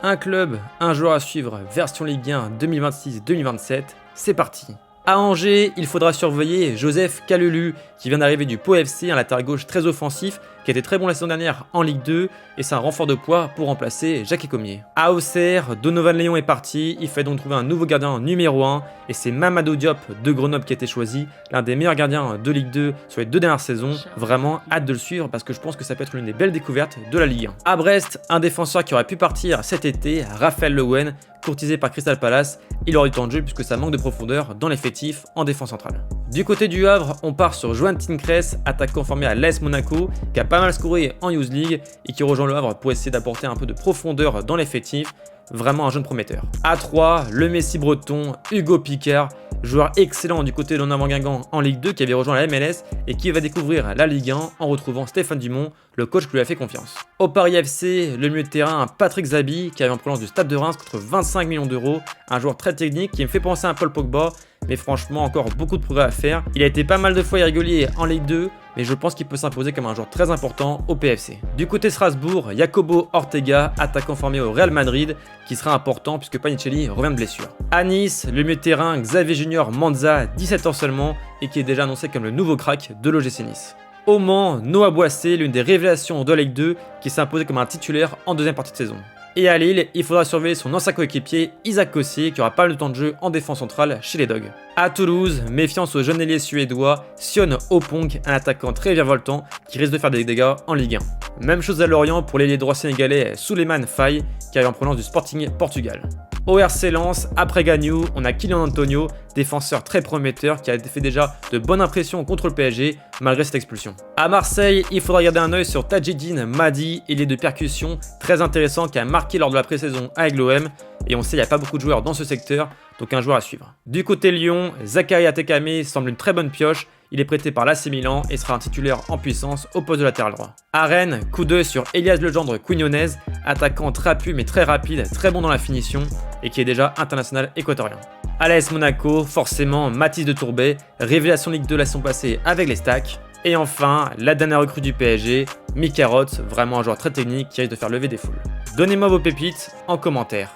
Un club, un joueur à suivre, version Ligue 1 2026-2027, c'est parti. À Angers, il faudra surveiller Joseph Kalulu, qui vient d'arriver du Pau FC, un latéral gauche très offensif, qui a été très bon la saison dernière en Ligue 2, et c'est un renfort de poids pour remplacer Jacques Ecomier. À Auxerre, Donovan Léon est parti, il fallait donc trouver un nouveau gardien numéro 1, et c'est Mamadou Diop de Grenoble qui a été choisi, l'un des meilleurs gardiens de Ligue 2 sur les 2 dernières saisons. Vraiment hâte de le suivre parce que je pense que ça peut être l'une des belles découvertes de la Ligue 1. À Brest, un défenseur qui aurait pu partir cet été, Raphaël Lewen, courtisé par Crystal Palace, il aura du temps de jeu puisque ça manque de profondeur dans l'effectif en défense centrale. Du côté du Havre, on part sur Joan Tincresse, attaquant formé à l'AS Monaco, qui a pas mal scoré en Youth League et qui rejoint le Havre pour essayer d'apporter un peu de profondeur dans l'effectif. Vraiment un jeune prometteur. À 3, le Messi breton, Hugo Picard, joueur excellent du côté de l'Onavant-Guingamp en Ligue 2 qui avait rejoint la MLS et qui va découvrir la Ligue 1 en retrouvant Stéphane Dumont, le coach qui lui a fait confiance. Au Paris FC, le milieu de terrain Patrick Zabi qui avait en provenance du Stade de Reims contre 25 millions d'euros, un joueur très technique qui me fait penser à un Paul Pogba, mais franchement encore beaucoup de progrès à faire. Il a été pas mal de fois irrégulier en Ligue 2, mais je pense qu'il peut s'imposer comme un joueur très important au PFC. Du côté Strasbourg, Jacobo Ortega, attaquant formé au Real Madrid, qui sera important puisque Panicelli revient de blessure. À Nice, le milieu de terrain Xavier Junior Manza, 17 ans seulement, et qui est déjà annoncé comme le nouveau crack de l'OGC Nice. Au Mans, Noah Boissé, l'une des révélations de la Ligue 2, qui s'est imposé comme un titulaire en deuxième partie de saison. Et à Lille, il faudra surveiller son ancien coéquipier Isaac Cossier qui aura pas mal de temps de jeu en défense centrale chez les Dogs. À Toulouse, méfiance au jeune ailier suédois Sion Opong, un attaquant très virevoltant qui risque de faire des dégâts en Ligue 1. Même chose à Lorient pour l'ailier droit sénégalais Souleymane Faye qui arrive en provenance du Sporting Portugal. Au RC Lens, après Gagnou, on a Kylian Antonio, défenseur très prometteur qui a fait déjà de bonnes impressions contre le PSG malgré cette expulsion. À Marseille, il faudra garder un œil sur Tadjidine Madi, ailier de percussion très intéressant qui a marqué lors de la pré-saison avec l'OM et on sait qu'il n'y a pas beaucoup de joueurs dans ce secteur, donc un joueur à suivre. Du côté Lyon, Zakaria Tekame semble une très bonne pioche. Il est prêté par l'AC Milan et sera un titulaire en puissance au poste de latéral droit. À Rennes, coup d'œil sur Elias Legendre Quignonez, attaquant trapu mais très rapide, très bon dans la finition et qui est déjà international équatorien. À l'AS Monaco, forcément Mathis de Tourbet, révélation Ligue 2 la saison passée avec les Stacks. Et enfin, la dernière recrue du PSG, Mika Roth, vraiment un joueur très technique qui risque de faire lever des foules. Donnez-moi vos pépites en commentaire.